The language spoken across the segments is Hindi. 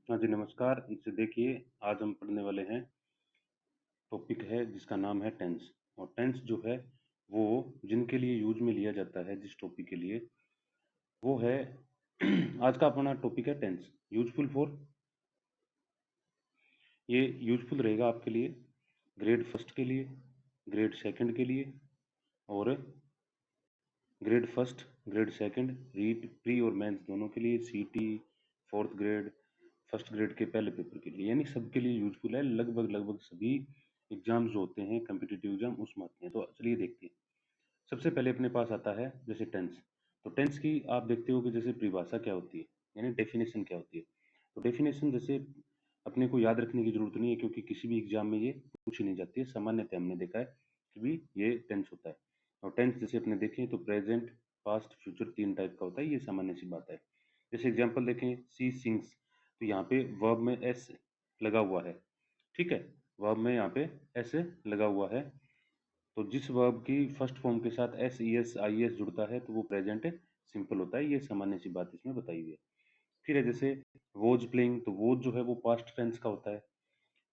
हाँ जी, नमस्कार। इनसे देखिए, आज हम पढ़ने वाले हैं, टॉपिक है जिसका नाम है टेंस। और टेंस जो है, वो जिनके लिए यूज़ में लिया जाता है, जिस टॉपिक के लिए, वो है आज का अपना टॉपिक है टेंस। यूज़फुल फॉर, ये यूज़फुल रहेगा आपके लिए ग्रेड फर्स्ट के लिए, ग्रेड सेकंड के लिए, और grade first, grade second, REET, pre और मेंस दोनों के लिए, सीटी, फोर्थ ग्रेड, फर्स्ट ग्रेड के पहले पेपर के लिए, यानी सबके लिए यूजफुल है। लगभग लगभग सभी एग्जाम जो होते हैं, कम्पिटिटिव एग्जाम, उसमें आते हैं। तो चलिए देखते हैं। सबसे पहले अपने पास आता है जैसे टेंस। तो टेंस की आप देखते हो कि जैसे परिभाषा क्या होती है, यानी डेफिनेशन क्या होती है। तो डेफिनेशन जैसे अपने को याद रखने की जरूरत नहीं है, क्योंकि किसी भी एग्जाम में ये पूछी नहीं जाती है। सामान्यतः हमने देखा है कि भी ये टेंस होता है। और टेंस जैसे अपने देखें तो प्रेजेंट, पास्ट, फ्यूचर तीन टाइप का होता है। ये सामान्य सी बात है। जैसे एग्जाम्पल देखें, सी सिंग्स, तो यहाँ पे वर्ब में एस लगा हुआ है। ठीक है, वर्ब में यहाँ पे एस लगा हुआ है। तो जिस वर्ब की फर्स्ट फॉर्म के साथ S E S I S जुड़ता है तो वो प्रेजेंट सिंपल होता है। ये सामान्य सी बात इसमें बताई हुई है। फिर है जैसे वॉज प्लेइंग, तो वॉज जो है वो पास्ट टेंस का होता है।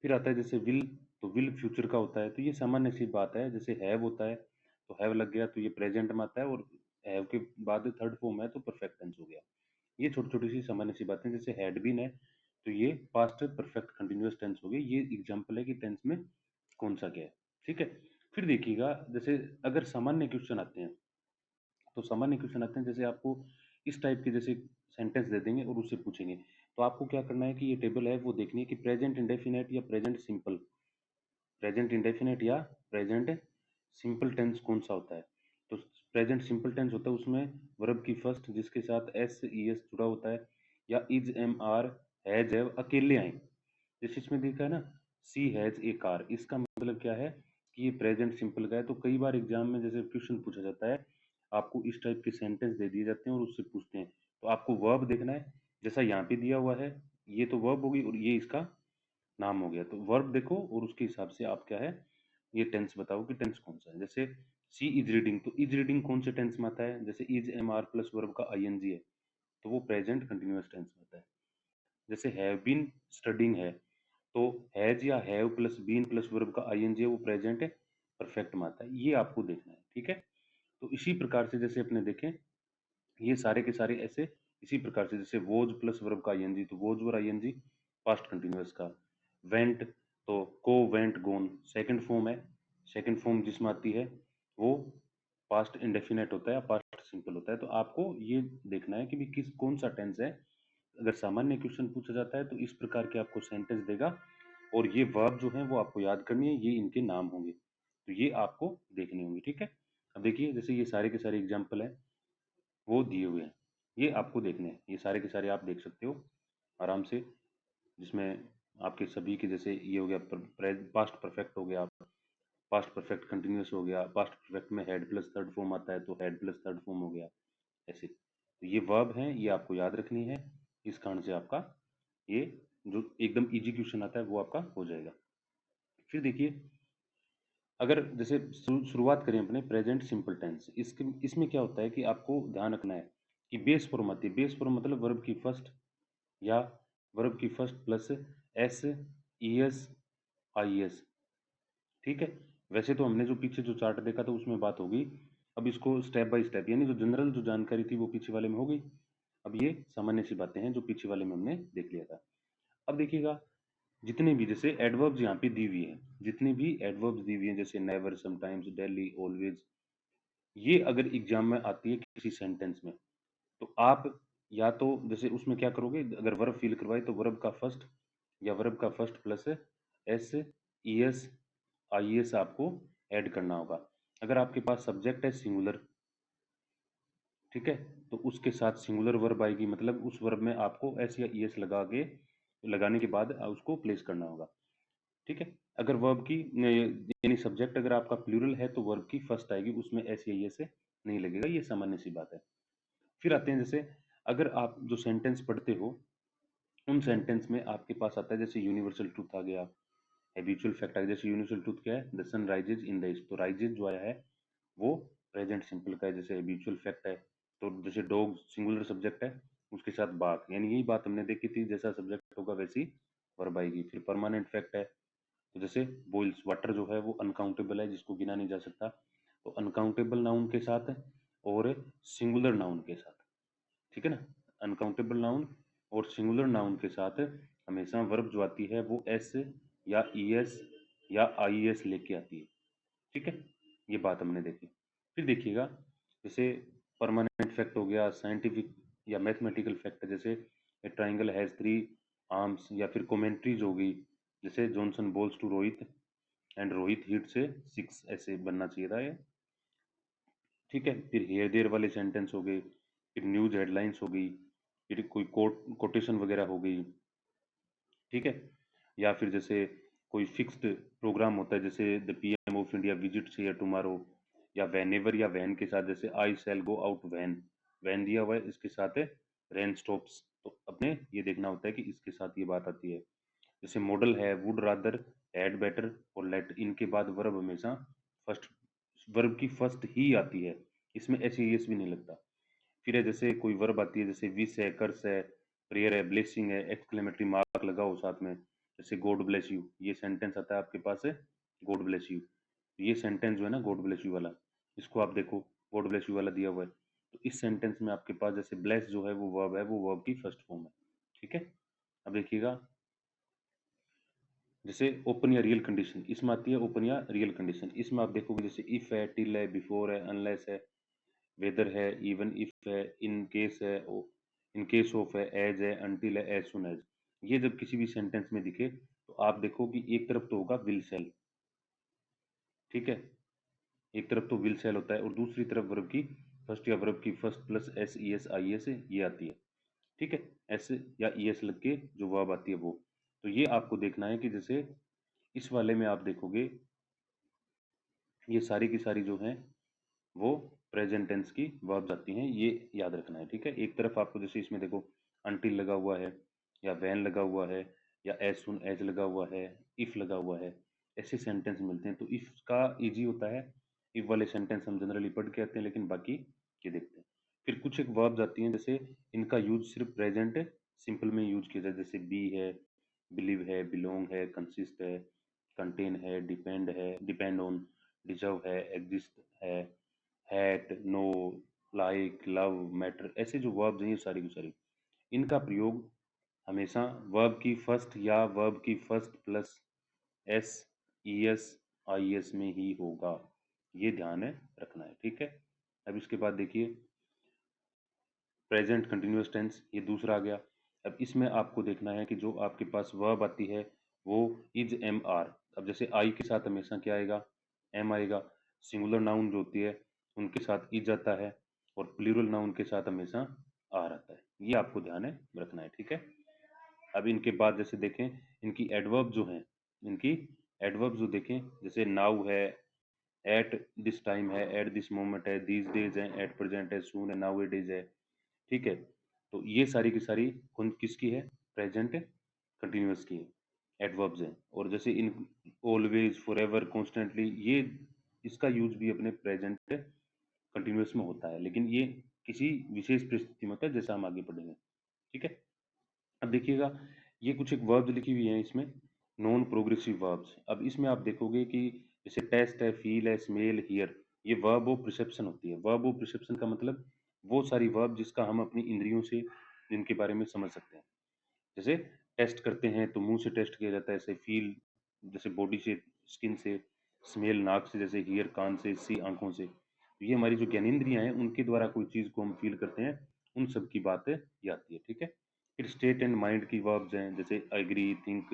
फिर आता है जैसे विल, तो विल फ्यूचर का होता है। तो ये सामान्य सी बात है। जैसे हैव होता है, तो हैव लग गया तो ये प्रेजेंट में आता है, और हैव के बाद थर्ड फॉर्म है तो परफेक्ट टेंस हो गया। ये छोटी छोटी सी सामान्य सी बातें। जैसे हैड बीन है, तो ये पास्ट परफेक्ट कंटिन्यूअस टेंस हो गई। ये एग्जांपल है कि टेंस में कौन सा क्या है। ठीक है। फिर देखिएगा, जैसे अगर सामान्य क्वेश्चन आते हैं, तो सामान्य क्वेश्चन आते हैं जैसे आपको इस टाइप के जैसे सेंटेंस दे देंगे और उससे पूछेंगे। तो आपको क्या करना है कि ये टेबल है वो देखनी है कि प्रेजेंट इंडेफिनेट या प्रेजेंट सिंपल, प्रेजेंट इंडेफिनेट या प्रेजेंट सिंपल टेंस कौन सा होता है। तो प्रेजेंट सिंपल टेंस होता है, उसमें वर्ब की फर्स्ट जिसके साथ एस ई एस जुड़ा होता है, या is am are has have अकेले आए। जैसे इसमें देखा है ना, सी हैज ए कार, इसका मतलब क्या है कि ये प्रेजेंट सिंपल का है। तो कई बार एग्जाम में जैसे क्वेश्चन पूछा जाता है, आपको इस टाइप के सेंटेंस दे दिए जाते हैं और उससे पूछते हैं। तो आपको वर्ब देखना है, जैसा यहाँ पे दिया हुआ है, ये तो वर्ब होगी और ये इसका नाम हो गया। तो वर्ब देखो और उसके हिसाब से आप क्या है, ये टेंस बताओ कि टेंस कौन सा है। जैसे सी इज रीडिंग, तो इज रीडिंग कौन से टेंस में आता है। जैसे is am are plus verb का आई एन जी है, तो वो प्रेजेंट कंटिन्यूअस टेंस में आता है। जैसे हैव बीन स्टडिंग है, तो हैज या have plus been plus verb का आई एन जी है, वो प्रेजेंट है परफेक्ट में आता है। ये आपको देखना है। ठीक है। तो इसी प्रकार से जैसे अपने देखें, ये सारे के सारे ऐसे इसी प्रकार से, जैसे वोज प्लस वर्ब का आईएनजी, तो वोज और आईएनजी पास्ट कंटिन्यूअस का। वेंट, तो को वेंट गोन सेकंड फॉर्म है। सेकंड फॉर्म जिसमें आती है वो पास्ट इंडेफिनेट होता है या पास्ट सिंपल होता है। तो आपको ये देखना है कि भी किस कौन सा टेंस है। अगर सामान्य क्वेश्चन पूछा जाता है तो इस प्रकार के आपको सेंटेंस देगा, और ये वर्ब जो है वो आपको याद करनी है, ये इनके नाम होंगे। तो ये आपको देखने होंगे। ठीक है। अब देखिए, जैसे ये सारे के सारे एग्जाम्पल है वो दिए हुए हैं, ये आपको देखने हैं। ये सारे के सारे आप देख सकते हो आराम से, जिसमें आपके सभी के जैसे ये हो गया, पास्ट परफेक्ट हो गया, पास्ट परफेक्ट कंटिन्यूअस हो गया, पास्ट परफेक्ट में हेड प्लस थर्ड फॉर्म आता है तो हेड प्लस थर्ड फॉर्म हो गया। ऐसे तो ये वर्ब हैं, ये आपको याद रखनी है। इस कारण से आपका ये जो एकदम इजी क्वेश्चन आता है वो आपका हो जाएगा। फिर देखिए, अगर जैसे शुरुआत करें अपने प्रेजेंट सिंपल टेंस, इसके इसमें क्या होता है कि आपको ध्यान रखना है कि बेस फॉर्म आती है। बेस फॉर्म मतलब वर्ब की फर्स्ट, या वर्ब की first plus S E S I S. ठीक है। वैसे तो हमने जो पीछे जो चार्ट देखा था उसमें बात होगी। अब इसको स्टेप बाय स्टेप, यानी जो जनरल जो जानकारी थी वो पीछे वाले में हो गई। अब ये सामान्य सी बातें हैं जो पीछे वाले में हमने देख लिया था। अब देखिएगा, जितने भी जैसे एडवर्ब्स यहाँ पे दी हुई है, जितने भी एडवर्ब्स दी हुई हैं, जैसे नेवर, समटाइम्स, डेली, ऑलवेज, ये अगर एग्जाम में आती है किसी सेंटेंस में, तो आप या तो जैसे उसमें क्या करोगे, अगर वर्ब फील करवाए तो वर्ब का फर्स्ट, या वर्ब का first plus S E S I S आपको ऐड करना होगा। अगर आपके पास सब्जेक्ट है सिंगुलर, ठीक है, तो उसके साथ सिंगुलर वर्ब आएगी, मतलब उस वर्ब में आपको एस या ई एस लगाने के बाद उसको प्लेस करना होगा। ठीक है। अगर वर्ब की यानी सब्जेक्ट अगर आपका प्लूरल है तो वर्ब की फर्स्ट आएगी, उसमें एस या ई एस नहीं लगेगा। ये सामान्य सी बात है। फिर आते हैं जैसे, अगर आप जो सेंटेंस पढ़ते हो उन सेंटेंस में आपके पास आता है जैसे यूनिवर्सल ट्रूथ आ गया, हैबिचुअल फैक्ट आ गया। जैसे यूनिवर्सल ट्रूथ क्या है, the sun rises in the east, तो राइजेज जो आया है वो प्रेजेंट सिंपल का है। जैसे हैबिचुअल फैक्ट है, तो जैसे डॉग सिंगुलर सब्जेक्ट है, उसके साथ बात, यानी यही बात हमने देखी थी, जैसा सब्जेक्ट होगा वैसी वर्ब आएगी। फिर परमानेंट फैक्ट है, तो जैसे बॉइल्स वाटर जो है वो अनकाउंटेबल है, जिसको गिना नहीं जा सकता, तो अनकाउंटेबल नाउन के साथ और सिंगुलर नाउन के साथ, ठीक है ना, अनकाउंटेबल नाउन और सिंगुलर नाउन के साथ हमेशा वर्ब जो आती है वो एस या ई एस या आई एस लेके आती है, ठीक है। ये बात हमने देखी। फिर देखिएगा, जैसे परमानेंट फैक्ट हो गया, साइंटिफिक या मैथमेटिकल फैक्ट, जैसे ए ट्राइंगल हैज 3 आर्म्स, या फिर कॉमेंट्रीज हो गई, जैसे Johnson bowls to Rohit and Rohit hit से 6, ऐसे बनना चाहिए था ये, ठीक है। फिर हेयर देयर वाले सेंटेंस हो गए, फिर न्यूज हेडलाइंस हो गई, फिर कोई कोटेशन वगैरह हो गई, ठीक है। या फिर जैसे कोई फिक्स्ड प्रोग्राम होता है, जैसे the PM of India visits here tomorrow, या वेनेवर या वैन के साथ, जैसे आई शैल गो आउट वैन, वैन दिया हुआ है, इसके साथ है रेन स्टॉप्स, तो अपने ये देखना होता है कि इसके साथ ये बात आती है। जैसे मॉडल है वुड रादर, हैड बेटर और लेट, इनके बाद वर्ब हमेशा फर्स्ट, वर्ब की फर्स्ट ही आती है, इसमें एस एस भी नहीं लगता। फिर है जैसे कोई वर्ब आती है, जैसे विश है, कर्स है, प्रेयर है, ब्लेसिंग है, एक्सक्लेमेटरी मार्क लगाओ साथ में, जैसे गॉड ब्लेस यू, ये सेंटेंस आता है आपके पास है, गॉड ब्लेस यू, ये सेंटेंस जो है ना गॉड ब्लेस यू वाला, इसको आप देखो, गॉड ब्लेस यू वाला दिया हुआ है, तो इस सेंटेंस में आपके पास जैसे ब्लेस जो है वो वर्ब है, वो वर्ब की फर्स्ट फॉर्म है, ठीक है। अब देखिएगा, जैसे ओपन या रियल कंडीशन, इसमें आती है ओपन या रियल कंडीशन, इसमें आप देखोगे जैसे इफ है, टिल है, बिफोर है, अनलेस है, वेदर है, इवन इफ है, इन केस है, इन केस ऑफ है, एज है, अनटिल है, एज सुन एज, ये जब किसी भी सेंटेंस में दिखे तो आप देखो कि एक तरफ तो होगा विल सेल, ठीक है, एक तरफ तो विल सेल होता है और दूसरी तरफ वर्ब की फर्स्ट या वर्ब की first plus S E S I S ये आती है, ठीक है, एस या ई एस लग के जो वर्ब आती है वो, तो ये आपको देखना है कि जैसे इस वाले में आप देखोगे ये सारी की सारी जो हैं वो प्रेजेंट टेंस की वर्ब्स आती हैं, ये याद रखना है, ठीक है। एक तरफ आपको जैसे इसमें देखो अनटिल लगा हुआ है, या वैन लगा हुआ है, या एज सुन एज लगा हुआ है, इफ लगा हुआ है, ऐसे सेंटेंस मिलते हैं, तो इफ का इजी होता है, इफ वाले सेंटेंस हम जनरली पढ़ के आते हैं, लेकिन बाकी ये देखते हैं। फिर कुछ एक वर्ब्स आती हैं, जैसे इनका यूज सिर्फ प्रेजेंट सिंपल में यूज किया जाए, जैसे बी है, बिलीव है, बिलोंग है, कंसिस्ट है, कंटेन है, डिपेंड है, डिपेंड ऑन, डिजर्व है, एग्जिस्ट है, hate, know, like, love, matter, ऐसे जो वर्ब्स हैं ये सारी की सारी, इनका प्रयोग हमेशा वर्ब की फर्स्ट या वर्ब की first plus S E S I S में ही होगा, ये ध्यान है रखना है, ठीक है। अब इसके बाद देखिए प्रेजेंट कंटिन्यूअस टेंस, ये दूसरा आ गया। अब इसमें आपको देखना है कि जो आपके पास वर्ब आती है वो इज एम आर, अब जैसे आई के साथ हमेशा क्या आएगा, एम आएगा, सिंगुलर नाउन जो होती है उनके साथ इज आता है, और प्लूरल नाउन के साथ हमेशा आर आता है, ये आपको ध्यान है रखना है, ठीक है। अब इनके बाद जैसे देखें इनकी एडवर्ब जो हैं, इनकी एडवर्ब जो देखें, जैसे नाउ है, एट दिस टाइम है, एट दिस मोमेंट है, दीज डेज है, एट प्रेजेंट है, सून है, नाउ इट इज है, ठीक है। तो ये सारी की सारी कौन किसकी है, प्रेजेंट कंटिन्यूअस की है, एडवर्ब्स हैं। और जैसे इन ऑलवेज, फॉरएवर, कॉन्स्टेंटली, ये इसका यूज भी अपने प्रेजेंट कंटिन्यूअस में होता है, लेकिन ये किसी विशेष परिस्थिति में होता है, जैसा हम आगे पढ़ेंगे, ठीक है। अब देखिएगा ये कुछ एक वर्ब्स लिखी हुई हैं इसमें, नॉन प्रोग्रेसिव वर्ब्स। अब इसमें आप देखोगे कि जैसे टेस्ट है, फील है, स्मेल, हियर, ये वर्ब ऑफ प्रिसेप्शन होती है। वर्ब ऑफ प्रिसेप्शन का मतलब वो सारी वर्ब जिसका हम अपनी इंद्रियों से इनके बारे में समझ सकते हैं। जैसे टेस्ट करते हैं तो मुंह से टेस्ट किया जाता है, ऐसे फील जैसे बॉडी से, स्किन से, स्मेल नाक से, जैसे हियर कान से, सी आंखों से, तो ये हमारी जो ज्ञानेंद्रियां हैं उनके द्वारा कोई चीज को हम फील करते हैं, उन सब की बात ये आती है, ठीक है। फिर स्टेट एंड माइंड की वर्ब्स हैं, जैसे agree, think,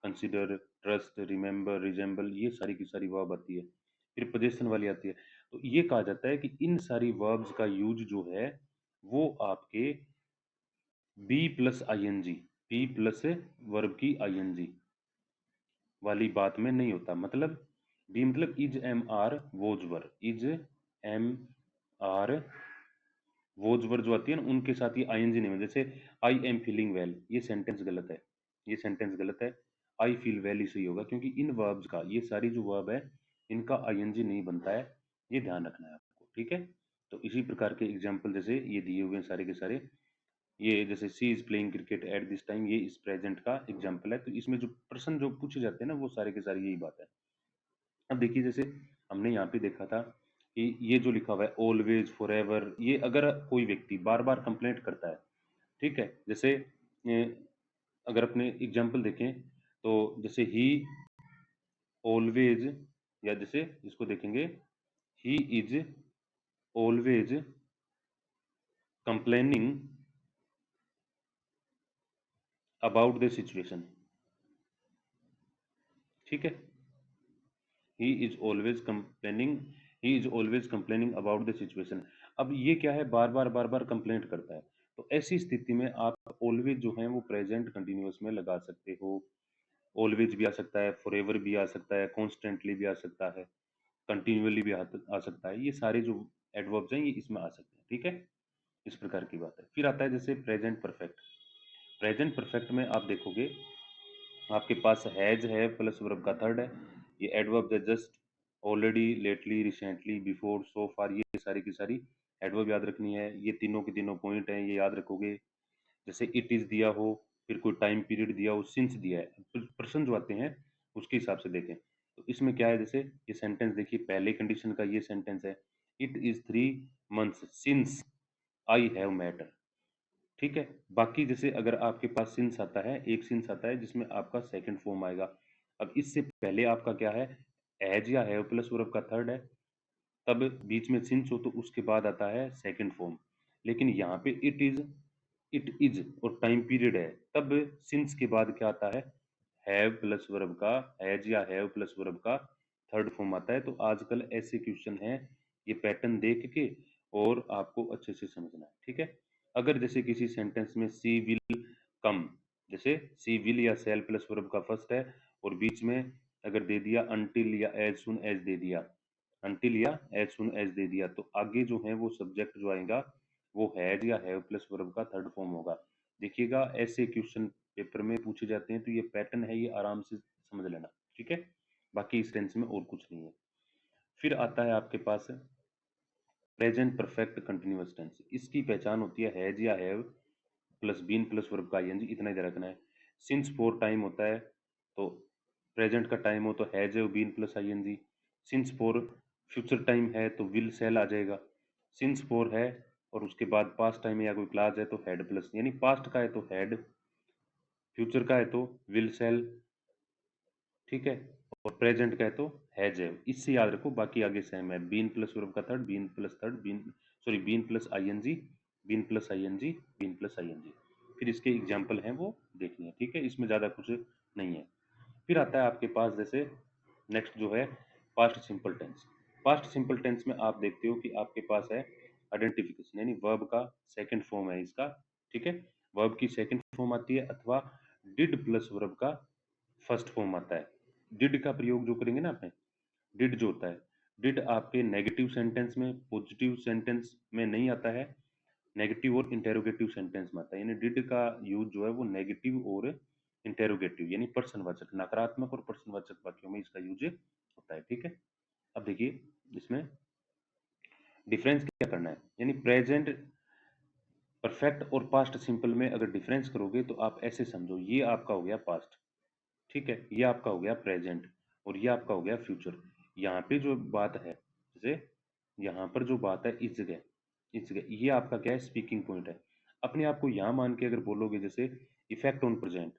consider, trust, remember, resemble, ये सारी की सारी वर्ब आती है। फिर पोजेशन वाली आती है। तो ये कहा जाता है कि इन सारी वर्ब्स का यूज जो है वो आपके be plus I N G, be plus verb की आई एन जी वाली बात में नहीं होता। मतलब बी मतलब is am are was were, is am are was were जो आती है ना उनके साथ ये आईएनजी नहीं है। जैसे आई एम फीलिंग वेल, ये सेंटेंस गलत है, ये सेंटेंस गलत है, आई फील वेल ही सही होगा, क्योंकि इन वर्ब्स का, ये सारी जो वर्ब है इनका आईएनजी नहीं बनता है, ये ध्यान रखना है आपको, ठीक है। तो इसी प्रकार के एग्जाम्पल जैसे ये दिए हुए हैं सारे के सारे, ये जैसे she is playing cricket at this time, ये इस प्रेजेंट का एग्जाम्पल है। तो इसमें जो प्रश्न जो पूछे जाते हैं ना वो सारे के सारे यही बात है। अब देखिए जैसे हमने यहाँ पे देखा था कि ये जो लिखा हुआ है ऑलवेज फॉरएवर, ये अगर कोई व्यक्ति बार बार कंप्लेंट करता है, ठीक है, जैसे अगर अपने एग्जाम्पल देखें तो जैसे ही ऑलवेज, या जैसे इसको देखेंगे he is always complaining about the situation, ठीक है, he is always complaining, he is always complaining about the situation. अब ये क्या है, बार बार कंप्लेंट करता है। तो ऐसी स्थिति में आप ऑलवेज जो है वो प्रेजेंट कंटिन्यूअस में लगा सकते हो। ऑलवेज भी आ सकता है, फॉरएवर भी आ सकता है, कॉन्स्टेंटली भी आ सकता है, कंटिन्यूअली भी आ सकता है। ये सारे जो एडवर्ब्स हैं ये इसमें आ सकते हैं, ठीक है। इस प्रकार की बात है। फिर आता है जैसे प्रेजेंट परफेक्ट। प्रेजेंट परफेक्ट में आप देखोगे आपके पास हैज है प्लस वर्ब का थर्ड है। ये एडवर्ब है just, already, lately, recently, before, so far, ये सारी की सारी एडवर्ब याद रखनी है। ये तीनों के तीनों पॉइंट हैं, ये याद रखोगे। जैसे इट इज दिया हो, फिर कोई टाइम पीरियड दिया हो, सिंस दिया है, प्रश्न जो आते हैं उसके हिसाब से देखें। तो इसमें क्या है, जैसे ये सेंटेंस देखिए, पहले कंडीशन का ये सेंटेंस है, it is 3 months since I have matter, ठीक है। बाकी जैसे अगर आपके पास सिंस आता है, एक सिंस आता है जिसमें आपका सेकंड फॉर्म आएगा। अब इससे पहले आपका क्या है, एज या हैव प्लस वर्ब का थर्ड है, तब बीच में सिंस हो तो उसके बाद आता है सेकंड फॉर्म। लेकिन यहाँ पे इट इज और टाइम पीरियड है, तब सिंस के बाद क्या आता है, हैव प्लस वर्ब का, हैज या हैव प्लस वर्ब का थर्ड फॉर्म आता है। तो आजकल ऐसे क्वेश्चन हैं, ये पैटर्न देख के और आपको अच्छे से समझना है, ठीक है। अगर जैसे किसी सेंटेंस में सी विल कम, जैसे सी विल या सेल प्लस वर्ब का फर्स्ट है, और बीच में अगर दे दिया अनटिल या एज सुन एज दे दिया, अनटिल या एज सुन एज दे दिया, तो आगे जो है वो सब्जेक्ट जो आएगा वो हैज या हैव प्लस वर्ब का थर्ड फॉर्म होगा। देखिएगा ऐसे क्वेश्चन पेपर में पूछे जाते हैं, तो ये पैटर्न है, ये आराम से समझ लेना, ठीक है। बाकी इस टेंस में और कुछ नहीं है। फिर आता है आपके पास प्रेजेंट परफेक्ट कंटिन्यूअस टेंस। इसकी पहचान होती है हैज या have plus been plus verb का आईएनजी, इतना ही रखना है। सिंस फॉर टाइम होता है, तो प्रेजेंट का टाइम हो तो has have been plus ING. Since for future time है तो विल सेल आ जाएगा। सिंस फॉर है और उसके बाद पास्ट टाइम या कोई क्लास है तो हैड प्लस, यानी पास्ट का है तो हैड, फ्यूचर का है तो विल सेल, ठीक है, और प्रेजेंट का है तो हैज है। इससे याद रखो, बाकी आगे सेम है, बीन प्लस वर्ब का third, been plus third, been, sorry, been plus ING, been plus ING, been plus ING. फिर इसके एग्जाम्पल हैं वो देखनी है, ठीक है, इसमें ज़्यादा कुछ नहीं है। फिर आता है आपके पास जैसे नेक्स्ट जो है past simple tense. Past simple tense में आप देखते हो कि आपके पास है आइडेंटिफिकेशन, यानी वर्ब का सेकंड फॉर्म है इसका, ठीक है। वर्ब की सेकंड फॉर्म आती है, अथवा डिड प्लस वर्ब का फर्स्ट फॉर्म आता है। डिड का प्रयोग जो करेंगे ना आपने, डिड जो होता है, डिड आपके नेगेटिव सेंटेंस में, पॉजिटिव सेंटेंस में नहीं आता है, नेगेटिव और इंटेरोगेटिव सेंटेंस में आता है। यानी डिड का यूज जो है वो नेगेटिव और इंटेरोगेटिव यानी प्रश्नवाचक, नकारात्मक और प्रश्नवाचक वाक्यों में इसका यूज होता है, ठीक है। अब देखिए इसमें डिफरेंस क्या करना है, यानी प्रेजेंट परफेक्ट और पास्ट सिंपल में अगर डिफरेंस करोगे तो आप ऐसे समझो, ये आपका हो गया पास्ट, ठीक है, ये आपका हो गया प्रेजेंट, और ये आपका हो गया फ्यूचर। यहाँ पे जो बात है, जैसे यहाँ पर जो बात है इस जगह ये आपका क्या है, स्पीकिंग पॉइंट है। अपने आप को यहाँ मान के अगर बोलोगे, जैसे इफेक्ट ऑन प्रेजेंट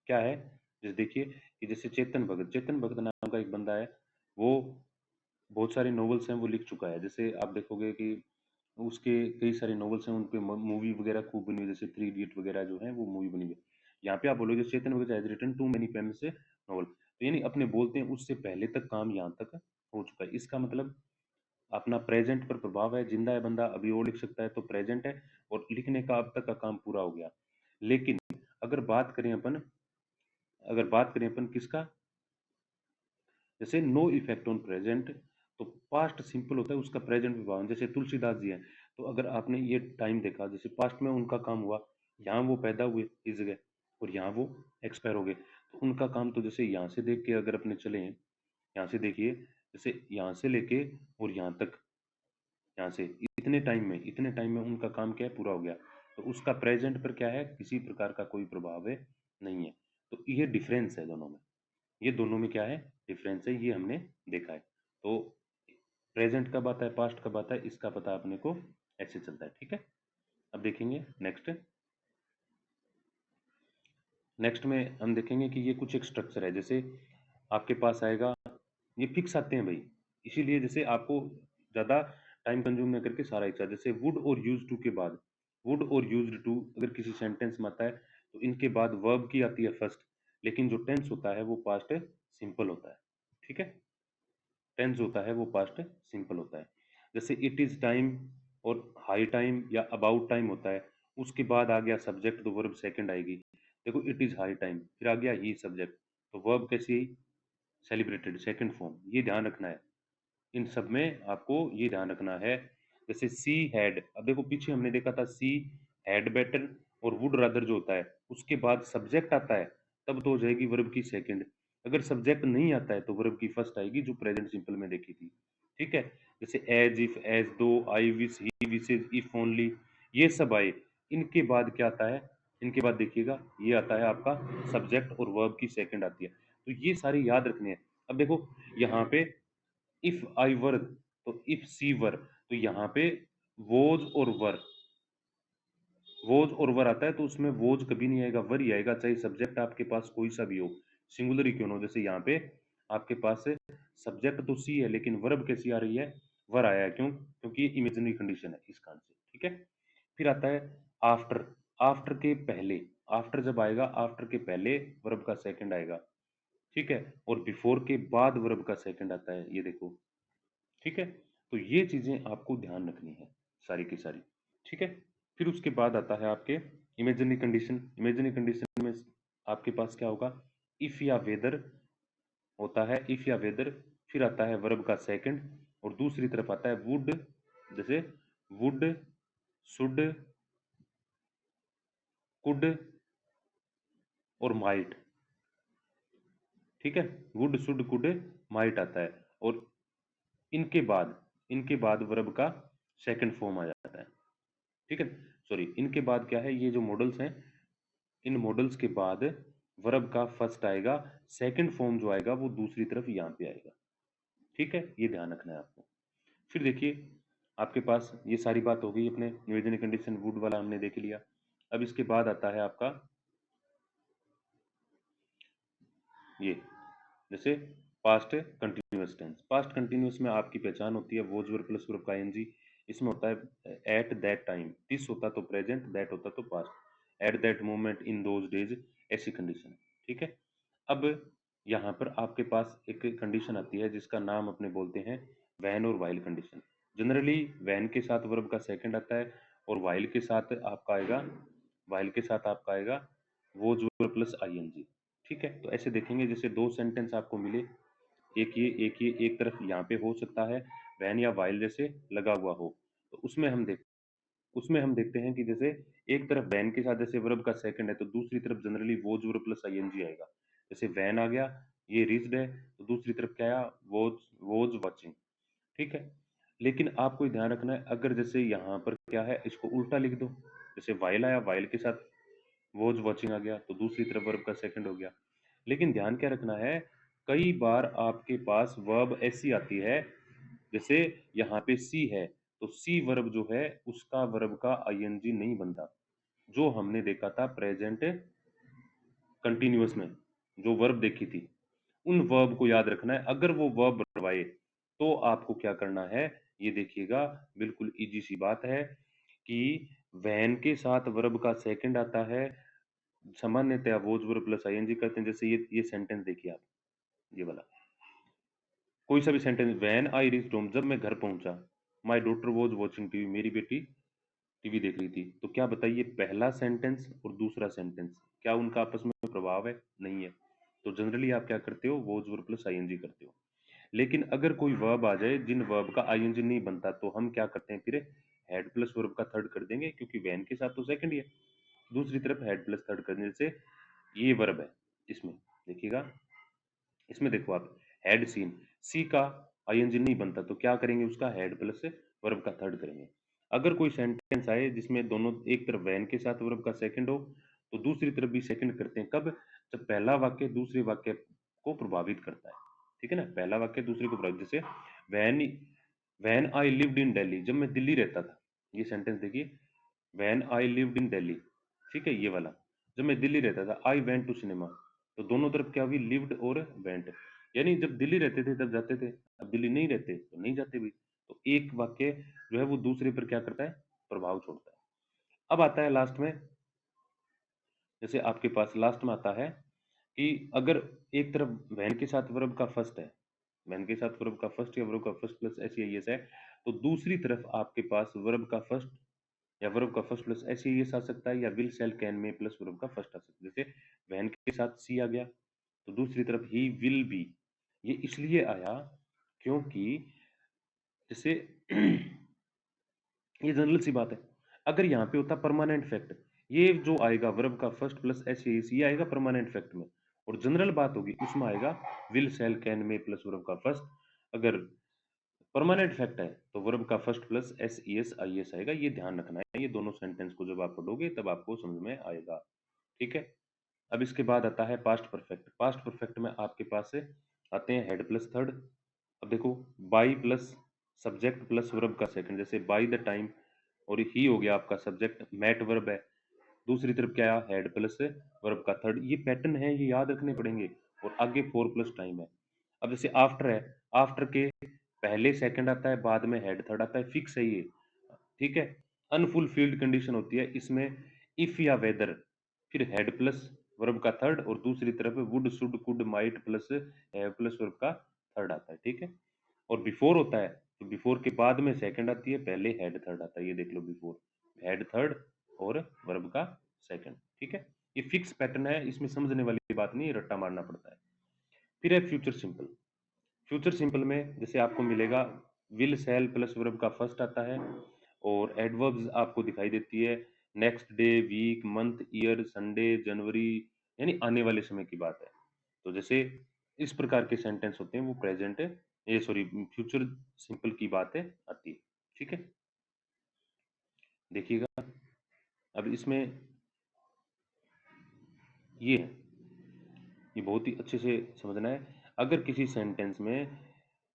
क्या है, जैसे देखिए कि जैसे चेतन भगत नाम का एक बंदा है, वो बहुत सारे नॉवेल्स हैं वो लिख चुका है। जैसे आप देखोगे कि उसके कई सारे नॉवेल्स हैं, उन पे मूवी वगैरह खूब बनी हुई है, जैसे थ्री इडियट वगैरह जो है वो मूवी बनी हुई है। यहाँ पे आप बोलोगे Chetan Bhagat has written too many famous novel, तो यानी अपने बोलते हैं उससे पहले तक काम यहाँ तक हो चुका है। इसका मतलब अपना प्रेजेंट पर प्रभाव है, जिंदा है बंदा, अभी और लिख सकता है, तो प्रेजेंट है, और लिखने का अब तक का काम पूरा हो गया। लेकिन अगर बात करें अपन, किसका, जैसे नो इफेक्ट ऑन प्रेजेंट, तो पास्ट सिंपल होता है, उसका प्रेजेंट विभावन, जैसे तुलसीदास जी हैं, तो अगर आपने ये टाइम देखा, जैसे पास्ट में उनका काम हुआ, यहाँ वो पैदा हुए इस जगह, और यहाँ वो एक्सपायर हो गए, तो उनका काम तो जैसे यहाँ से देख के अगर अपने चले, यहाँ से देखिए, जैसे यहाँ से लेके और यहाँ तक, यहाँ से इतने टाइम में उनका काम क्या है, पूरा हो गया। तो उसका प्रेजेंट पर क्या है, किसी प्रकार का कोई प्रभाव है नहीं है। तो ये डिफरेंस है दोनों में, ये दोनों में क्या है, डिफरेंस है, ये हमने देखा है। तो प्रेजेंट कब आता है, पास्ट कब आता है, इसका पता अपने को ऐसे चलता है, ठीक है। अब देखेंगे नेक्स्ट। नेक्स्ट में हम देखेंगे कि ये कुछ एक स्ट्रक्चर है, जैसे आपके पास आएगा, ये फिक्स आते हैं भाई, इसीलिए जैसे आपको ज़्यादा टाइम कंज्यूम न करके सारा एक साथ, जैसे वुड और यूज टू के बाद, वुड और यूज्ड टू अगर किसी सेंटेंस में आता है तो इनके बाद वर्ब की आती है फर्स्ट, लेकिन जो टेंस होता है वो पास्ट सिंपल होता है, ठीक है। टेंस होता है वो पास्ट सिंपल होता है। जैसे इट इज टाइम और हाई टाइम या अबाउट टाइम होता है, उसके बाद आ गया सब्जेक्ट तो वर्ब सेकंड आएगी। देखो इट इज हाई टाइम, फिर आ गया ही सब्जेक्ट, तो वर्ब कैसी आई, सेलिब्रेटेड सेकंड फॉर्म, ये ध्यान रखना है। इन सब में आपको ये ध्यान रखना है। जैसे सी हैड, अब देखो पीछे हमने देखा था सी हैड बेटर और वुड रादर जो होता है, उसके बाद सब्जेक्ट आता है तब तो हो जाएगी वर्ब की सेकंड। अगर सब्जेक्ट नहीं आता है तो वर्ब की फर्स्ट आएगी, जो प्रेजेंट सिंपल में देखी थी, ठीक है। जैसे एज, इफ, एज दो, I wish, he wishes, if only, ये सब आए, इनके बाद क्या आता है, इनके बाद देखिएगा ये आता है आपका सब्जेक्ट और वर्ब की सेकंड आती है। तो ये सारी याद रखनी है। अब देखो यहाँ पे इफ आई वर, तो इफ सी वर, तो यहाँ पे वोज और वर, वोज और वर आता है तो उसमें वोज कभी नहीं आएगा, वर ही आएगा, चाहे सब्जेक्ट आपके पास कोई सा भी हो, सिंगुलर ही क्यों ना हो। जैसे यहाँ पे आपके पास सब्जेक्ट तो सी है लेकिन वर्ब कैसी आ रही है, वर आया है, क्यों, क्योंकि ये इमेजिनरी कंडीशन है इस कारण से, ठीक है। फिर आता है आफ्टर, आफ्टर के पहले, आफ्टर जब आएगा, आफ्टर के पहले वर्ब का सेकंड आएगा, ठीक है। और बिफोर के बाद वर्ब का सेकंड आता है, ये देखो, ठीक है। तो ये चीजें आपको ध्यान रखनी है सारी की सारी, ठीक है। फिर उसके बाद आता है आपके इमेजिनरी कंडीशन। इमेजिनरी कंडीशन में आपके पास क्या होगा, इफ या वेदर होता है, इफ या वेदर, फिर आता है वर्ब का सेकंड, और दूसरी तरफ आता है वुड, जैसे वुड, शुड, कुड और माइट, ठीक है। वुड, शुड, कुड, माइट आता है, और इनके बाद वर्ब का सेकंड फॉर्म आ जाता है, ठीक है। सॉरी, इनके बाद क्या है, ये जो मॉडल्स हैं, इन मॉडल्स के बाद वर्ब का फर्स्ट आएगा, सेकंड फॉर्म जो आएगा वो दूसरी तरफ यहाँ पे आएगा, ठीक है। ये ध्यान रखना है आपको। फिर देखिए आपके पास ये सारी बात हो गई, अपने निवेदन कंडीशन वुड वाला हमने देख लिया। अब इसके बाद आता है आपका ये, जैसे past continuous tense. Past continuous में आपकी पहचान होती है वोज वर्ब प्लस वर्ब का एनजी, इसमें होता है एट दैट टाइम, दिस होता तो प्रेजेंट, दैट होता तो past, at that moment, in those days, ऐसी कंडीशन, ठीक है। अब यहाँ पर आपके पास एक कंडीशन आती है जिसका नाम अपने बोलते हैं वैन और वाइल कंडीशन। जनरली वैन के साथ वर्ब का सेकंड आता है, और वाइल के साथ आपका आएगा, वाइल के साथ आपका आएगा वोज वर्ब प्लस आईएनजी, ठीक है। तो ऐसे देखेंगे जैसे दो सेंटेंस आपको मिले, एक ये एक तरफ यहाँ पे हो सकता है वैन या वाइल जैसे लगा हुआ हो, तो उसमें हम देखते हैं कि जैसे एक तरफ वैन के साथ जैसे वर्ब का सेकंड है तो दूसरी तरफ generally was verb plus ING आएगा। जैसे वैन आ गया, ये रीच्ड है, तो दूसरी तरफ क्या आया, वोज, वोज वाचिंग, ठीक है। लेकिन आपको ध्यान रखना है, अगर जैसे यहाँ पर क्या है, इसको उल्टा लिख दो, जैसे वाइल आया, वाइल के साथ वॉच वॉचिंग आ गया, तो दूसरी तरफ वर्ब का सेकंड हो गया। लेकिन ध्यान क्या रखना है, कई बार आपके पास वर्ब ऐसी आती है, जैसे यहाँ पे सी है, तो सी वर्ब जो है उसका वर्ब का आईएनजी नहीं बनता, जो हमने देखा था प्रेजेंट कंटिन्यूअस में, जो वर्ब देखी थी, उन वर्ब को याद रखना है। अगर वो वर्ब बनवाए तो आपको क्या करना है, ये देखिएगा, बिल्कुल इजी सी बात है कि वैन के साथ वर्ब का सेकंड आता है, सामान्यतया वोज वर्ब प्लस आईएनजी करते हैं। जैसे ये सेंटेंस देखिए आप, ये वाला कोई सा भी sentence, when I reached home, जब मैं घर पहुंचा, my daughter was watching TV, मेरी बेटी टीवी देख रही थी, तो क्या बताइए, पहला सेंटेंस और दूसरा सेंटेंस क्या उनका आपस में प्रभाव है, नहीं है। तो जनरली आप क्या करते हो, वोज वर्ब प्लस आईएनजी करते हो। लेकिन अगर कोई वर्ब आ जाए जिन वर्ब का आईएनजी नहीं बनता, तो हम क्या करते हैं, फिर हेड प्लस वर्ब का थर्ड कर देंगे, क्योंकि वैन के साथ तो सेकंड ही है, दूसरी तरफ हेड प्लस थर्ड करने से ये वर्ब है। इसमें देखिएगा, इसमें देखो आप, हैड सीन, सी का आईएनजी नहीं बनता तो क्या करेंगे, उसका हेड प्लस वर्ब का थर्ड करेंगे। अगर कोई सेंटेंस आए जिसमें दोनों, एक तरफ वैन के साथ वर्ब का सेकंड हो तो दूसरी तरफ भी सेकंड करते हैं। कब? जब पहला वाक्य दूसरे वाक्य को प्रभावित करता है। ठीक है ना, पहला वाक्य दूसरे को प्रभावित, जैसे when when I lived in Delhi, जब मैं दिल्ली रहता था। ये सेंटेंस देखिए, when I lived in Delhi, ठीक है, ये वाला, जब मैं दिल्ली रहता था। आई वेंट टू सिनेमा, तो दोनों तरफ क्या हुई, लिव्ड और वेंट, यानी जब दिल्ली रहते थे तब जाते थे, अब दिल्ली नहीं रहते तो नहीं जाते भी। तो एक वाक्य जो है वो दूसरे पर क्या करता है, प्रभाव छोड़ता है। अब आता है लास्ट में, जैसे आपके पास लास्ट में आता है कि अगर एक तरफ वैन के साथ वर्ब का फर्स्ट है, वैन के साथ वर्ब का फर्स्ट या वर्ब का फर्स्ट प्लस एस या एस है, तो दूसरी तरफ आपके पास वर्ब का फर्स्ट या वर्ब का फर्स्ट प्लस एस या एस आ सकता है, या विल शैल कैन में प्लस वर्ब का फर्स्ट आ सकता है। जैसे वैन के साथ सी आ गया, तो दूसरी तरफ ही विल बी। ये इसलिए आया क्योंकि जैसे ये जनरल सी बात है। अगर यहाँ पे होता परमानेंट फैक्ट, ये जो आएगा वर्ब का फर्स्ट प्लस एस ये आएगा परमानेंट फैक्ट में, और जनरल बात होगी उसमें आएगा विल शैल कैन में प्लस वर्ब का फर्स्ट। अगर परमानेंट फैक्ट है तो वर्ब का first plus S E S I S आएगा। ये ध्यान रखना है, ये दोनों सेंटेंस को जब आप पढ़ोगे तब आपको समझ में आएगा। ठीक है। अब इसके बाद आता है पास्ट परफेक्ट। पास्ट परफेक्ट में आपके पास से आते हैं हेड प्लस थर्ड। अब देखो, by plus subject plus verb का सेकंड, जैसे बाई द टाइम, और ही हो गया आपका सब्जेक्ट, मैट वर्ब है। दूसरी तरफ क्या है, हेड प्लस वर्ब का थर्ड। ये पैटर्न है, ये याद रखने पड़ेंगे। और आगे फोर प्लस टाइम है। अब जैसे आफ्टर है, आफ्टर के पहले सेकंड आता है, बाद में हेड थर्ड आता है, फिक्स है ये। ठीक है। अनफुलफिल्ड कंडीशन होती है इसमें, इफ या वेदर, फिर हेड प्लस वर्ब का थर्ड, और दूसरी तरफ would should could might plus have plus verb का थर्ड आता है। ठीक है। और बिफोर होता है, तो बिफोर के बाद में सेकंड आती है, पहले हेड थर्ड आता है। ये देख लो, बिफोर हेड थर्ड और वर्ब का सेकंड। ठीक है। ये फिक्स पैटर्न है, इसमें समझने वाली बात नहीं, रट्टा मारना पड़ता है। फिर है फ्यूचर सिंपल। फ्यूचर सिंपल में जैसे आपको मिलेगा विल शैल प्लस वर्ब का फर्स्ट आता है, और एडवर्ब्स आपको दिखाई देती है next day, week, month, year, Sunday, January, यानी आने वाले समय की बात है। तो जैसे इस प्रकार के सेंटेंस होते हैं वो प्रेजेंट, ये सॉरी फ्यूचर सिंपल की बात है आती है। ठीक है। देखिएगा, अब इसमें ये है, ये बहुत ही अच्छे से समझना है। अगर किसी सेंटेंस में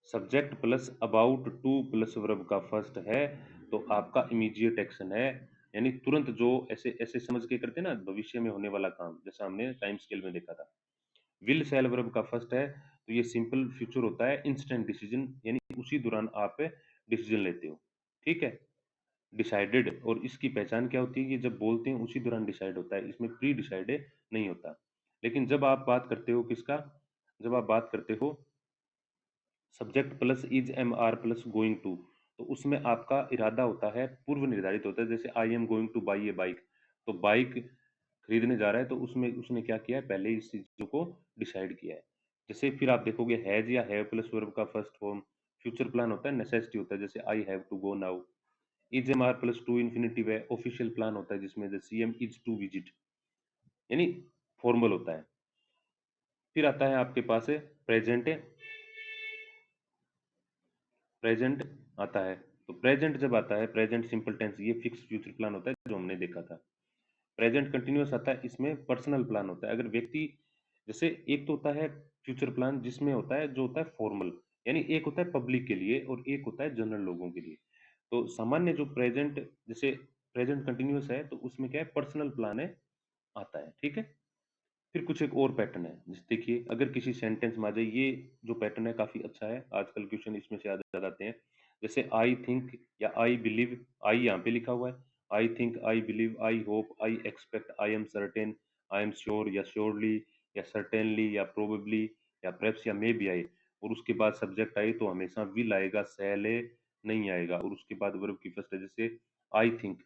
subject plus about two plus verb का फर्स्ट है, तो आपका इमीडिएट एक्शन है, यानी तुरंत, जो ऐसे ऐसे समझ के करते हैं ना, भविष्य में होने वाला काम, जैसा हमने टाइम स्केल में देखा था। विल शैल वर्ब का फर्स्ट है तो ये सिंपल फ्यूचर होता है, इंस्टेंट डिसीजन, यानी उसी दौरान आप डिसीजन लेते हो। ठीक है। डिसाइडेड, और इसकी पहचान क्या होती है कि जब बोलते हैं उसी दौरान डिसाइड होता है, इसमें प्री डिसाइडेड नहीं होता। लेकिन जब आप बात करते हो किसका, जब आप बात करते हो subject plus is am are plus going to, तो उसमें आपका इरादा होता है, पूर्व निर्धारित होता है। जैसे I am going two by A bike, तो बाइक खरीदने जा रहा है, तो उसमें उसने क्या किया है, पहले इस चीज को डिसाइड किया है। जैसे फिर आप देखोगे हैज या हैव प्लस वर्ब का फर्स्ट फॉर्म फ्यूचर प्लान होता है, नेसेसिटी होता है, जैसे I have to go now. Is am are plus to infinitive है, ऑफिशियल प्लान होता है, जिसमें the CM is to visit, यानी फॉर्मल होता है। फिर आता है आपके पास प्रेजेंट। प्रेजेंट आता है, तो प्रेजेंट जब आता है, प्रेजेंट सिंपल टेंस, ये फिक्स फ्यूचर प्लान होता है जो हमने देखा था। प्रेजेंट कंटिन्यूअस आता है, इसमें पर्सनल प्लान होता है। अगर व्यक्ति, जैसे एक तो होता है फ्यूचर प्लान जिसमें होता है, जो होता है फॉर्मल, यानी एक होता है पब्लिक के लिए और एक होता है जनरल लोगों के लिए। तो सामान्य जो प्रेजेंट, जैसे प्रेजेंट कंटिन्यूअस है, तो उसमें क्या है, पर्सनल प्लान है, आता है। ठीक है। फिर कुछ एक और पैटर्न है, जैसे देखिए, अगर किसी सेंटेंस में आ जाए, ये जो पैटर्न है काफी अच्छा है, आजकल क्वेश्चन इसमें से ज्यादा आते हैं। जैसे आई थिंक या आई बिलीव, आई यहाँ पे लिखा हुआ है, I think, I believe, I hope, I expect, I am certain, I am sure या श्योरली या सर्टेनली या प्रोबेबली या प्रेप्स या मे बी आए, और उसके बाद सब्जेक्ट आए तो हमेशा विल आएगा, शैल नहीं आएगा, और उसके बाद वर्ब की फर्स्ट है, जैसे आई थिंक,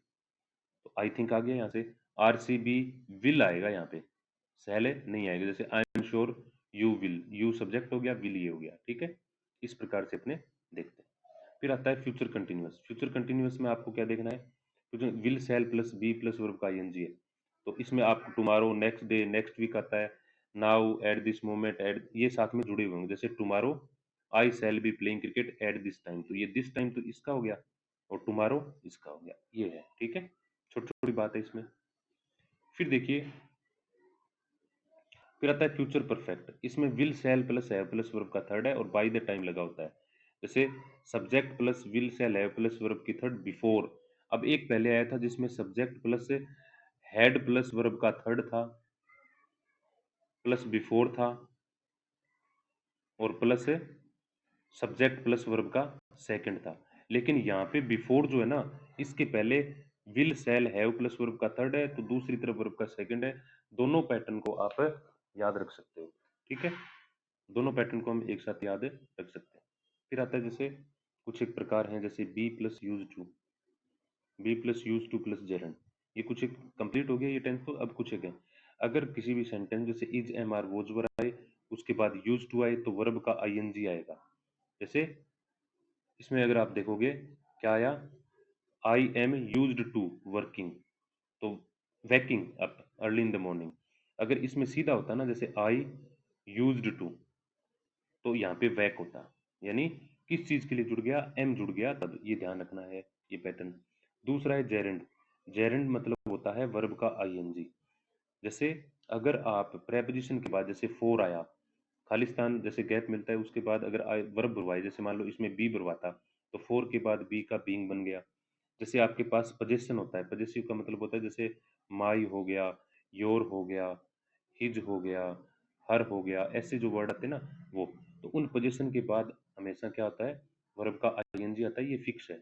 तो आई थिंक आ गया यहाँ से, आरसीबी विल आएगा यहाँ पे, सहले नहीं आएगा, जैसे I am sure you will, you subject हो गया, विल ये हो गया। ठीक है। इस प्रकार से अपने देखते हैं। फिर आता है फ्यूचर कंटिन्यूअस। फ्यूचर कंटिन्यूअस में आपको क्या देखना है, क्योंकि will shall plus be plus verb का आईएनजी है, तो इसमें आपको tomorrow, next day, next week आता है, now, at this moment, at, ये साथ में जुड़े हुए होंगे। जैसे tomorrow I shall be playing cricket at this time, तो ये दिस टाइम तो इसका हो गया, और टुमारो इसका हो गया, ये है, ठीक है। छोटी छोटी बात है इसमें। फिर देखिए, फिर आता है फ्यूचर परफेक्ट। इसमें will shall plus have plus verb का थर्ड है और बाय द टाइम लगा होता है। जैसे subject plus will shall have plus verb की थर्ड बिफोर। अब एक पहले आया था जिसमें subject plus had plus verb का थर्ड था, प्लस बिफोर था, और प्लस सब्जेक्ट प्लस वर्ब का सेकंड था। लेकिन यहाँ पे बिफोर जो है ना, इसके पहले will shall have plus verb का थर्ड है, तो दूसरी तरफ वर्ब का सेकंड है। दोनों पैटर्न को आप याद रख सकते हो, ठीक है। दोनों पैटर्न को हम एक साथ याद रख सकते हैं। फिर आता है जैसे कुछ एक प्रकार हैं, जैसे be plus used to, be plus used to plus gerund. ये कुछ एक कंप्लीट हो गया ये टेंस। तो अब कुछ एक है, अगर किसी भी सेंटेंस जैसे इज एम आर वोज वर आए, उसके बाद यूज टू आए, तो वर्ब का आईएनजी आएगा। जैसे इसमें अगर आप देखोगे क्या आया, I am used to working, तो waking up early in the morning. अगर इसमें सीधा होता ना, जैसे आई यूज्ड टू, तो यहाँ पे वैक होता, यानी किस चीज के लिए जुड़ गया, एम जुड़ गया तब। ये ध्यान रखना है, ये पैटर्न। दूसरा है जेरेंड। जेरेंड मतलब होता है वर्ब का आईएनजी। जैसे अगर आप प्रेपोजिशन के बाद जैसे फोर आया, खालिस्तान जैसे गैप मिलता है, उसके बाद अगर वर्ब बुरवाए, जैसे मान लो इसमें बी बुरवाता, तो फोर के बाद बी का बीइंग बन गया। जैसे आपके पास पजेशन होता है, पजेसिव का मतलब होता है जैसे माई हो गया, योर हो गया, हिज हो गया, हर हो गया, ऐसे जो वर्ड आते हैं ना वो। तो उन पोजीशन के बाद हमेशा क्या होता है, वर्ब का आईएनजी आता है, ये फिक्स है।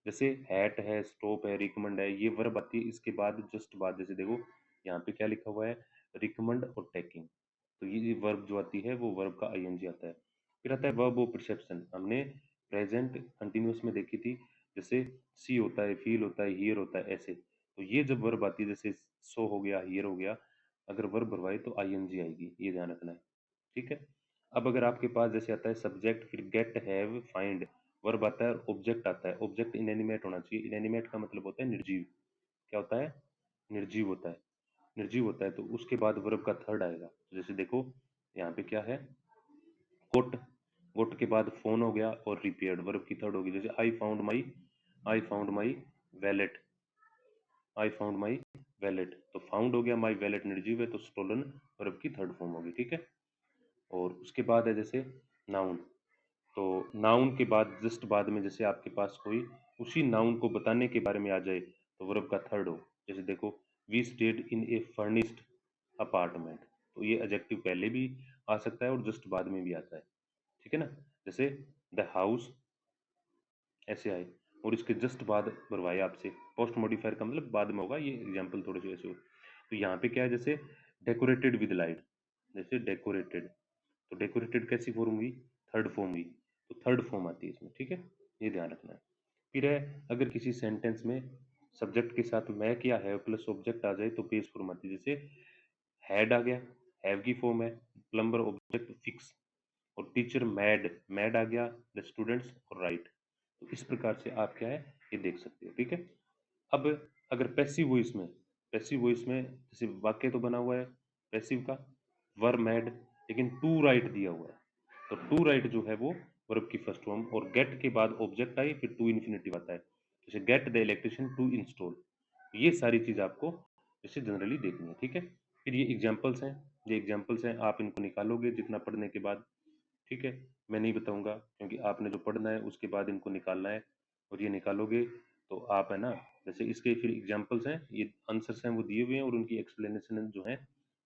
जैसे हैट है, स्टॉप है, रिकमेंड है, ये वर्ब आती है इसके बाद जस्ट बाद। जैसे देखो यहाँ पे क्या लिखा हुआ है, रिकमेंड और टेकिंग, तो ये वर्ब जो आती है वो वर्ब का आईएनजी आता है। फिर आता है वर्ब ऑफ परसेप्शन, हमने प्रेजेंट कंटिन्यूस में देखी थी। जैसे सी होता है, फील होता है, हियर होता है, ऐसे। तो ये जब वर्ब आती है, जैसे सो हो गया, हियर हो गया, अगर वर्ब भरवाए तो आईएनजी आएगी, ये ध्यान रखना है, ठीक है। अब अगर आपके पास जैसे आता है सब्जेक्ट, फिर गेट, हैव, फाइंड, वर्ब आता है और ऑब्जेक्ट आता है। ऑब्जेक्ट इनएनिमेट होना चाहिए। इनएनिमेट का मतलब होता है निर्जीव। क्या होता है, निर्जीव होता है। निर्जीव होता है तो उसके बाद वर्ब का थर्ड आएगा। तो जैसे देखो यहाँ पे क्या है, गोट, गोट के बाद फोन हो गया और रिपेयर्ड, वर्ब की थर्ड होगी। जैसे I found my wallet, I found my wallet, तो फाउंड हो गया, माई वैलेट निर्जीव है, तो स्टोलन वर्ब की थर्ड फॉर्म होगी, ठीक है। और उसके बाद है जैसे नाउन, तो नाउन के बाद जस्ट बाद में जैसे आपके पास कोई उसी नाउन को बताने के बारे में आ जाए, तो वर्ब का थर्ड हो। जैसे देखो we stayed in a furnished apartment, तो ये एडजेक्टिव पहले भी आ सकता है और जस्ट बाद में भी आता है, ठीक है ना। जैसे द हाउस, ऐसे आए और इसके जस्ट बाद भरवाए आपसे। पोस्ट मॉडिफायर का मतलब बाद में होगा, ये एग्जाम्पल थोड़े से ऐसे हो। तो यहाँ पे क्या है, जैसे डेकोरेटेड विद लाइट, जैसे डेकोरेटेड, तो डेकोरेटेड कैसी फॉर्म हुई, थर्ड फॉर्म हुई, तो थर्ड फॉर्म आती है इसमें, ठीक है। ये ध्यान रखना है। फिर है, अगर किसी सेंटेंस में सब्जेक्ट के साथ मैक या हैव प्लस ऑब्जेक्ट आ जाए तो बेस फॉर्म आती है। जैसे हैड आ गया, हैव की फॉर्म है, प्लम्बर ऑब्जेक्ट फिक्स, और टीचर मैड, मैड आ गया, द स्टूडेंट्स और राइट। तो इस प्रकार से आप क्या है ये देख सकते हो, ठीक है। अब अगर पैसिव वॉइस में, पैसिव वॉइस में जैसे वाक्य तो बना हुआ है पैसिव का, वर मैड, लेकिन टू राइट दिया हुआ है, तो टू राइट जो है वो वर्ब की फर्स्ट फॉर्म, और गेट के बाद ऑब्जेक्ट आई, फिर टू इन्फिनेटिव आता है। जैसे get the electrician to install, ये सारी चीज आपको जैसे जनरली देखनी है, ठीक है। फिर ये एग्जाम्पल्स हैं, ये एग्जाम्पल्स हैं, आप इनको निकालोगे जितना पढ़ने के बाद, ठीक है। मैं नहीं बताऊंगा क्योंकि आपने जो पढ़ना है उसके बाद इनको निकालना है, और ये निकालोगे तो आप है ना, जैसे इसके फिर एग्जांपल्स हैं, ये आंसर्स हैं वो दिए हुए हैं, और उनकी एक्सप्लेनेशन जो है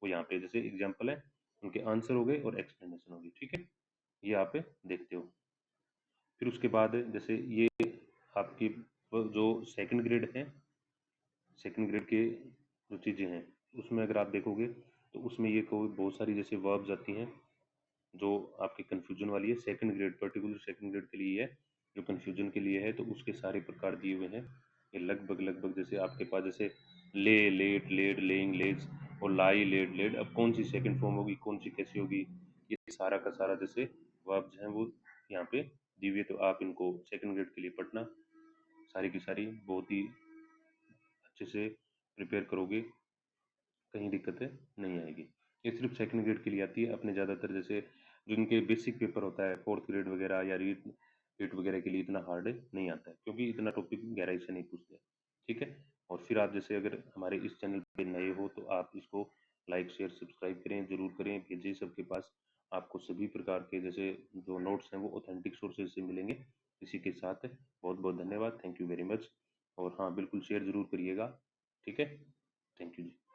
वो यहाँ पे जैसे एग्जांपल है, उनके आंसर हो गए और एक्सप्लेनेशन होगी, ठीक है। ये आप देखते हो। फिर उसके बाद जैसे ये आपकी वो जो सेकंड ग्रेड है, सेकंड ग्रेड के जो चीज़ें हैं उसमें अगर आप देखोगे तो उसमें ये कोई बहुत सारी जैसे वर्ब्स आती हैं जो आपकी कन्फ्यूजन वाली है। Second grade, particular second grade के लिए है, जो कन्फ्यूजन के लिए है, तो उसके सारे प्रकार दिए हुए हैं। ये लगभग लगभग जैसे आपके पास जैसे ले, लेट, लेड, लेइंग, लेज, और लाई, लेड, लेड, अब कौन सी सेकंड फॉर्म होगी, कौन सी कैसी होगी, ये सारा का सारा जैसे वर्ब्स हैं वो यहाँ पे दी हुई है। तो आप इनको सेकंड ग्रेड के लिए पढ़ना, सारी की सारी बहुत ही अच्छे से प्रिपेयर करोगे, कहीं दिक्कत नहीं आएगी। ये सिर्फ सेकंड ग्रेड के लिए आती है। अपने ज़्यादातर जैसे जिनके बेसिक पेपर होता है फोर्थ ग्रेड वगैरह या रीड टेट वगैरह के लिए इतना हार्ड नहीं आता है, क्योंकि इतना टॉपिक गहराई से नहीं पूछते, ठीक है। और फिर आप जैसे अगर हमारे इस चैनल पे नए हो तो आप इसको लाइक शेयर सब्सक्राइब करें, जरूर करें, भेजें सबके पास। आपको सभी प्रकार के जैसे जो नोट्स हैं वो ऑथेंटिक सोर्सेज से मिलेंगे। इसी के साथ बहुत बहुत धन्यवाद, थैंक यू वेरी मच। और हाँ, बिल्कुल शेयर जरूर करिएगा, ठीक है। Thank you ji.